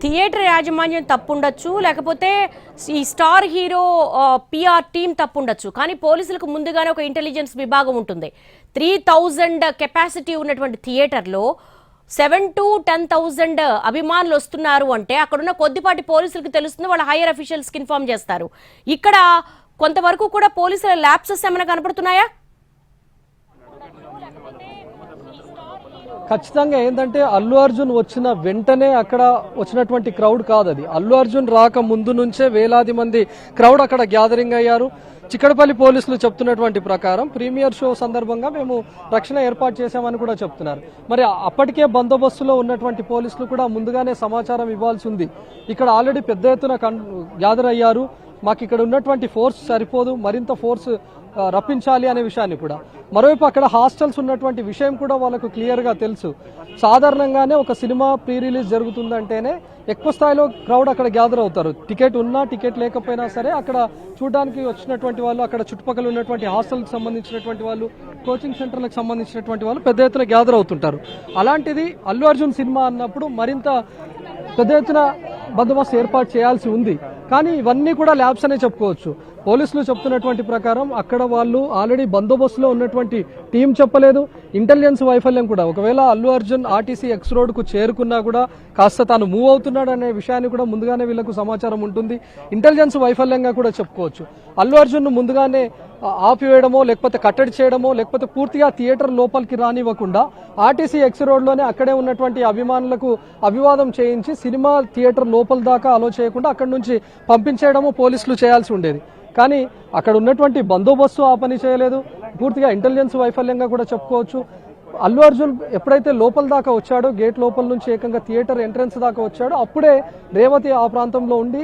Theatre యాజమాన్యం తప్పుండొచ్చు, లేకపోతే ఈ స్టార్ హీరో పిఆర్ టీం తప్పుండొచ్చు. కానీ పోలీసులకు ముందుగానే ఒక ఇంటెలిజెన్స్ విభాగం ఉంటుంది. 3000 కెపాసిటీ ఉన్నటువంటి థియేటర్లో 7,000 to 10,000 అభిమానులు వస్తున్నారు అంటే అక్కడున్న కొద్దిపాటి పోలీసులకు తెలుస్తుంది, వాళ్ళ హైయర్ అఫీషియల్స్కి ఇన్ఫార్మ్ చేస్తారు. ఇక్కడ కొంతవరకు కూడా పోలీసుల ల్యాప్సెస్ ఏమైనా కనపడుతున్నాయా? ఖచ్చితంగా ఏంటంటే అల్లు అర్జున్ వచ్చిన వెంటనే అక్కడ వచ్చినటువంటి క్రౌడ్ కాదు అది. అల్లు అర్జున్ రాక ముందు నుంచే వేలాది మంది క్రౌడ్ అక్కడ గ్యాదరింగ్ అయ్యారు. చిక్కడపల్లి పోలీసులు చెప్తున్నటువంటి ప్రకారం ప్రీమియర్ షో సందర్భంగా మేము రక్షణ ఏర్పాటు చేశామని కూడా చెప్తున్నారు. మరి అప్పటికే బందోబస్తులో ఉన్నటువంటి పోలీసులు కూడా ముందుగానే సమాచారం ఇవ్వాల్సి ఉంది. ఇక్కడ ఆల్రెడీ పెద్ద ఎత్తున గ్యాదర్ అయ్యారు, మాకు ఇక్కడ ఉన్నటువంటి ఫోర్స్ సరిపోదు, మరింత ఫోర్స్ రప్పించాలి అనే విషయాన్ని కూడా. మరోవైపు అక్కడ హాస్టల్స్ ఉన్నటువంటి విషయం కూడా వాళ్ళకు క్లియర్గా తెలుసు. సాధారణంగానే ఒక సినిమా ప్రీ రిలీజ్ జరుగుతుందంటేనే ఎక్కువ స్థాయిలో క్రౌడ్ అక్కడ గ్యాదర్ అవుతారు. టికెట్ ఉన్నా టికెట్ లేకపోయినా సరే అక్కడ చూడడానికి వచ్చినటువంటి వాళ్ళు, అక్కడ చుట్టుపక్కల ఉన్నటువంటి హాస్టల్కి సంబంధించినటువంటి వాళ్ళు, కోచింగ్ సెంటర్లకు సంబంధించినటువంటి వాళ్ళు పెద్ద ఎత్తున గ్యాదర్ అవుతుంటారు. అలాంటిది అల్లు అర్జున్ సినిమా అన్నప్పుడు మరింత పెద్ద ఎత్తున బందోబస్తు ఏర్పాటు చేయాల్సి ఉంది. కానీ ఇవన్నీ కూడా ల్యాబ్స్ అనే చెప్పుకోవచ్చు. పోలీసులు చెప్తున్నటువంటి ప్రకారం అక్కడ వాళ్ళు ఆల్రెడీ బందోబస్తులో ఉన్నటువంటి టీం చెప్పలేదు, ఇంటెలిజెన్స్ వైఫల్యం కూడా. ఒకవేళ అల్లు అర్జున్ ఆర్టీసీ ఎక్స్ రోడ్కు చేరుకున్నా కూడా కాస్త తాను మూవ్ అవుతున్నాడు అనే విషయాన్ని కూడా ముందుగానే వీళ్ళకు సమాచారం ఉంటుంది. ఇంటెలిజెన్స్ వైఫల్యంగా కూడా చెప్పుకోవచ్చు. అల్లు అర్జున్ ముందుగానే ఆపివేయడమో, లేకపోతే కట్టడి చేయడమో, లేకపోతే పూర్తిగా థియేటర్ లోపలికి రానివ్వకుండా ఆర్టీసీ ఎక్స్ రోడ్లోనే అక్కడే ఉన్నటువంటి అభిమానులకు అభివాదం చేయించి సినిమా థియేటర్ లోపల దాకా అలో చేయకుండా అక్కడి నుంచి పంపించేయడమో పోలీసులు చేయాల్సి ఉండేది. కానీ అక్కడ ఉన్నటువంటి బందోబస్తు ఆ పని చేయలేదు. పూర్తిగా ఇంటెలిజెన్స్ వైఫల్యంగా కూడా చెప్పుకోవచ్చు. అల్లు అర్జున్ ఎప్పుడైతే లోపల దాకా వచ్చాడో, గేట్ లోపల నుంచి ఏకంగా థియేటర్ ఎంట్రన్స్ దాకా వచ్చాడో అప్పుడే రేవతి ఆ ప్రాంతంలో ఉండి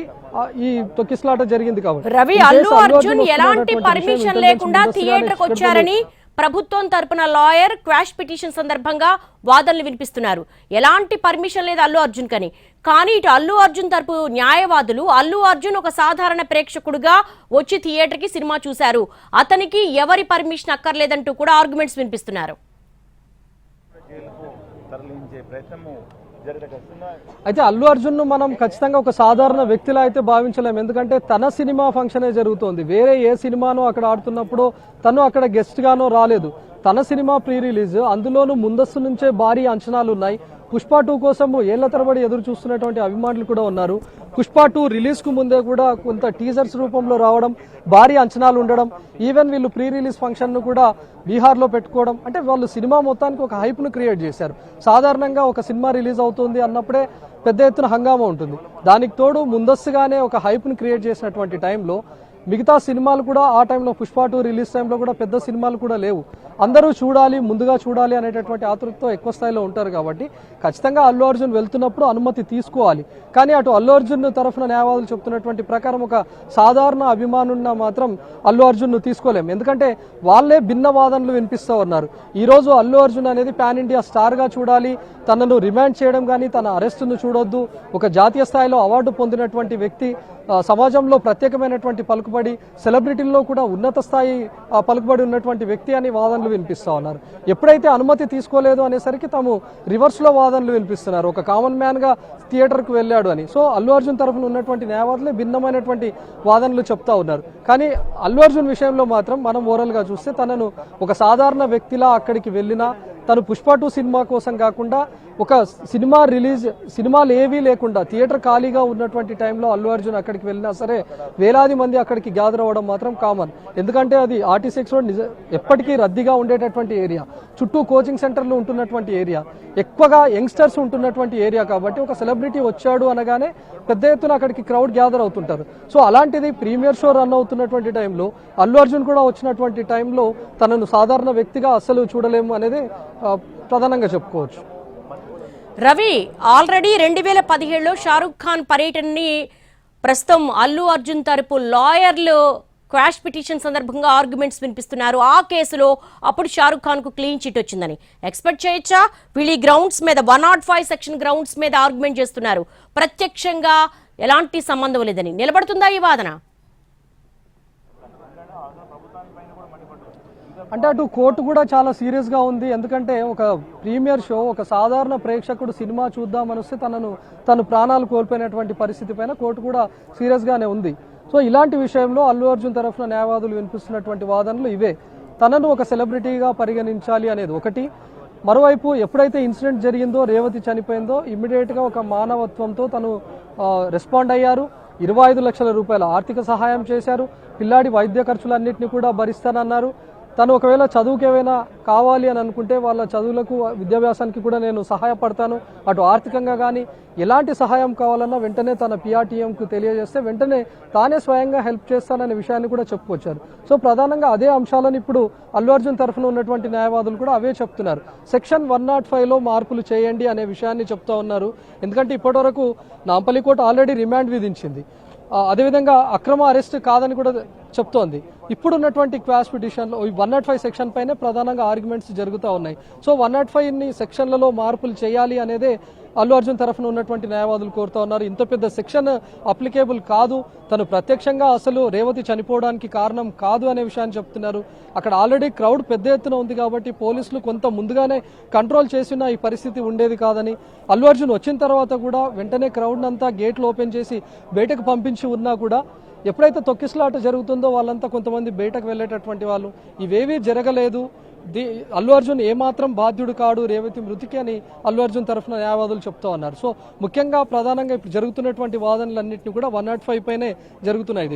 ఈ తొక్కిసలాట జరిగింది. కాబట్టి రవి, అల్లు అర్జున్ ఎలాంటి పర్మిషన్ లేకుండా థియేటర్కి వచ్చారని ప్రభుత్వం తరపున లాయర్ క్వాష్ పిటిషన్ సందర్భంగా వాదనలు వినిపిస్తున్నారు. ఎలాంటి పర్మిషన్ లేదు అల్లు అర్జున్ కని. కానీ ఇటు అల్లు అర్జున్ తరపు న్యాయవాదులు అల్లు అర్జున్ ఒక సాధారణ ప్రేక్షకుడుగా వచ్చి థియేటర్కి సినిమా చూశారు, అతనికి ఎవరి పర్మిషన్ అక్కర్లేదంటూ కూడా ఆర్గ్యుమెంట్స్ వినిపిస్తున్నారు. అయితే అల్లు అర్జున్ ను మనం ఖచ్చితంగా ఒక సాధారణ వ్యక్తిలా అయితే భావించలేము. ఎందుకంటే తన సినిమా ఫంక్షనే జరుగుతోంది. వేరే ఏ సినిమానో అక్కడ ఆడుతున్నప్పుడు తను అక్కడ గెస్ట్ గానో రాలేదు. తన సినిమా ప్రీ రిలీజ్, అందులోనూ ముందస్తు నుంచే భారీ అంచనాలు ఉన్నాయి. పుష్ప 2 కోసం ఏళ్ల తరబడి ఎదురు చూస్తున్నటువంటి అభిమానులు కూడా ఉన్నారు. పుష్ప 2 రిలీజ్ కు ముందే కూడా కొంత టీజర్స్ రూపంలో రావడం, భారీ అంచనాలు ఉండడం, ఈవెన్ వీళ్ళు ప్రీ రిలీజ్ ఫంక్షన్ ను కూడా బీహార్లో పెట్టుకోవడం, అంటే వాళ్ళు సినిమా మొత్తానికి ఒక హైప్ ను క్రియేట్ చేశారు. సాధారణంగా ఒక సినిమా రిలీజ్ అవుతుంది అన్నప్పుడే పెద్ద ఎత్తున హంగామా ఉంటుంది. దానికి తోడు ముందస్తుగానే ఒక హైప్ ను క్రియేట్ చేసినటువంటి టైంలో మిగతా సినిమాలు కూడా ఆ టైంలో పుష్ప 2 రిలీజ్ టైంలో కూడా పెద్ద సినిమాలు కూడా లేవు. అందరూ చూడాలి, ముందుగా చూడాలి అనేటటువంటి ఆతృతతో ఎక్కువ స్థాయిలో ఉంటారు. కాబట్టి ఖచ్చితంగా అల్లు అర్జున్ వెళ్తున్నప్పుడు అనుమతి తీసుకోవాలి. కానీ అటు అల్లు అర్జున్ తరఫున న్యాయవాదులు చెప్తున్నటువంటి ప్రకారం ఒక సాధారణ అభిమానున్న మాత్రం అల్లు అర్జున్ తీసుకోలేం. ఎందుకంటే వాళ్ళే భిన్న వాదనలు వినిపిస్తూ ఉన్నారు. ఈరోజు అల్లు అర్జున్ అనేది పాన్ ఇండియా స్టార్గా చూడాలి, తనను రిమాండ్ చేయడం కానీ తన అరెస్టును చూడొద్దు, ఒక జాతీయ స్థాయిలో అవార్డు పొందినటువంటి వ్యక్తి, సమాజంలో ప్రత్యేకమైనటువంటి పలుకుబడి, సెలబ్రిటీల్లో కూడా ఉన్నత స్థాయి పలుకుబడి ఉన్నటువంటి వ్యక్తి అని వాదనలు వినిపిస్తూ ఉన్నారు. ఎప్పుడైతే అనుమతి తీసుకోలేదు అనేసరికి తాము రివర్స్లో వాదనలు వినిపిస్తున్నారు, ఒక కామన్ మ్యాన్గా థియేటర్కు వెళ్ళాడు అని. సో అల్లు అర్జున్ తరఫున ఉన్నటువంటి న్యాయవాదులే భిన్నమైనటువంటి వాదనలు చెప్తా ఉన్నారు. కానీ అల్లు అర్జున్ విషయంలో మాత్రం మనం ఓవరాల్గా చూస్తే తనను ఒక సాధారణ వ్యక్తిలా అక్కడికి వెళ్ళినా, తను పుష్ప 2 సినిమా కోసం కాకుండా ఒక సినిమా రిలీజ్, సినిమాలు ఏవీ లేకుండా థియేటర్ ఖాళీగా ఉన్నటువంటి టైంలో అల్లు అర్జున్ అక్కడికి వెళ్ళినా సరే వేలాది మంది అక్కడికి గ్యాదర్ అవ్వడం మాత్రం కామన్. ఎందుకంటే అది ఆర్టీసీ ఎక్స్ రోడ్ ఎప్పటికీ రద్దీగా ఉండేటటువంటి ఏరియా, చుట్టూ కోచింగ్ సెంటర్లు ఉంటున్నటువంటి ఏరియా, ఎక్కువగా యంగ్స్టర్స్ ఉంటున్నటువంటి ఏరియా. కాబట్టి ఒక సెలబ్రిటీ వచ్చాడు అనగానే పెద్ద ఎత్తున అక్కడికి క్రౌడ్ గ్యాదర్ అవుతుంటారు. సో అలాంటిది ప్రీమియర్ షో రన్ అవుతున్నటువంటి టైంలో అల్లు అర్జున్ కూడా వచ్చినటువంటి టైంలో తనను సాధారణ వ్యక్తిగా అస్సలు చూడలేము అనేది ప్రధానంగా చెప్పుకోవచ్చు. రవి, ఆల్రెడీ 2017లో షారుఖ్ ఖాన్ పర్యటనని ప్రస్తుతం అల్లు అర్జున్ తరపు లాయర్లు క్వాష్ పిటిషన్ సందర్భంగా ఆర్గ్యుమెంట్స్ వినిపిస్తున్నారు. ఆ కేసులో అప్పుడు షారుఖ్ ఖాన్ కు క్లీన్ చిట్ వచ్చిందని ఎక్స్పెక్ట్ చేయొచ్చా? వీళ్ళు గ్రౌండ్స్ మీద 105 సెక్షన్ గ్రౌండ్స్ మీద ఆర్గ్యుమెంట్ చేస్తున్నారు. ప్రత్యక్షంగా ఎలాంటి సంబంధం లేదని నిలబడుతుందా ఈ వాదన? అంటే అటు కోర్టు కూడా చాలా సీరియస్ గా ఉంది. ఎందుకంటే ఒక ప్రీమియర్ షో, ఒక సాధారణ ప్రేక్షకుడు సినిమా చూద్దామని వస్తే తను ప్రాణాలు కోల్పోయినటువంటి పరిస్థితి పైన కోర్టు కూడా సీరియస్ గానే ఉంది. సో ఇలాంటి విషయంలో అల్లు అర్జున్ తరఫున న్యాయవాదులు వినిపిస్తున్నటువంటి వాదనలు ఇవే. తనను ఒక సెలబ్రిటీగా పరిగణించాలి అనేది ఒకటి. మరోవైపు ఎప్పుడైతే ఇన్సిడెంట్ జరిగిందో, రేవతి చనిపోయిందో, ఇమ్మీడియట్ గా ఒక మానవత్వంతో తను రెస్పాండ్ అయ్యారు. 25 లక్షల రూపాయల ఆర్థిక సహాయం చేశారు. పిల్లాడి వైద్య ఖర్చులన్నింటినీ కూడా భరిస్తానన్నారు. తను ఒకవేళ చదువుకి ఏమైనా కావాలి అని అనుకుంటే వాళ్ళ చదువులకు, విద్యాభ్యాసానికి కూడా నేను సహాయపడతాను, అటు ఆర్థికంగా కానీ ఎలాంటి సహాయం కావాలన్నా వెంటనే తన పిఆర్టీఎంకు తెలియజేస్తే వెంటనే తానే స్వయంగా హెల్ప్ చేస్తాననే విషయాన్ని కూడా చెప్పుకొచ్చారు. సో ప్రధానంగా అదే అంశాలను ఇప్పుడు అల్లు అర్జున్ తరఫున ఉన్నటువంటి న్యాయవాదులు కూడా అవే చెప్తున్నారు. సెక్షన్ 105లో మార్పులు చేయండి అనే విషయాన్ని చెప్తా ఉన్నారు. ఎందుకంటే ఇప్పటివరకు నాంపల్లి కోర్టు ఆల్రెడీ రిమాండ్ విధించింది. అదేవిధంగా అక్రమ అరెస్ట్ కాదని కూడా చెప్తోంది. ఇప్పుడున్నటువంటి క్వాష్ పిటిషన్లో ఈ 105 సెక్షన్ పైనే ప్రధానంగా ఆర్గ్యుమెంట్స్ జరుగుతూ ఉన్నాయి. సో 105ని సెక్షన్లలో మార్పులు చేయాలి అనేదే అల్లు అర్జున్ తరఫున ఉన్నటువంటి న్యాయవాదులు కోరుతా ఉన్నారు. ఇంత పెద్ద సెక్షన్ అప్లికేబుల్ కాదు, తను ప్రత్యక్షంగా అసలు రేవతి చనిపోవడానికి కారణం కాదు అనే విషయాన్ని చెప్తున్నారు. అక్కడ ఆల్రెడీ క్రౌడ్ పెద్ద ఎత్తున ఉంది కాబట్టి పోలీసులు కొంత ముందుగానే కంట్రోల్ చేసిన ఈ పరిస్థితి ఉండేది కాదని, అల్లు అర్జున్ వచ్చిన తర్వాత కూడా వెంటనే క్రౌడ్ అంతా గేట్లు ఓపెన్ చేసి బయటకు పంపించి ఉన్నా కూడా ఎప్పుడైతే తొక్కిసలాట జరుగుతుందో వాళ్ళంతా కొంతమంది బయటకు వెళ్ళేటటువంటి వాళ్ళు, ఇవేవీ జరగలేదు. అల్లు అర్జున్ ఏమాత్రం బాధ్యుడు కాడు రేవతి మృతికి అని అల్లు అర్జున్ తరఫున న్యాయవాదులు చెప్తా ఉన్నారు. సో ముఖ్యంగా ప్రధానంగా ఇప్పుడు జరుగుతున్నటువంటి వాదనలన్నింటినీ కూడా 105 పైనే జరుగుతున్నాయి.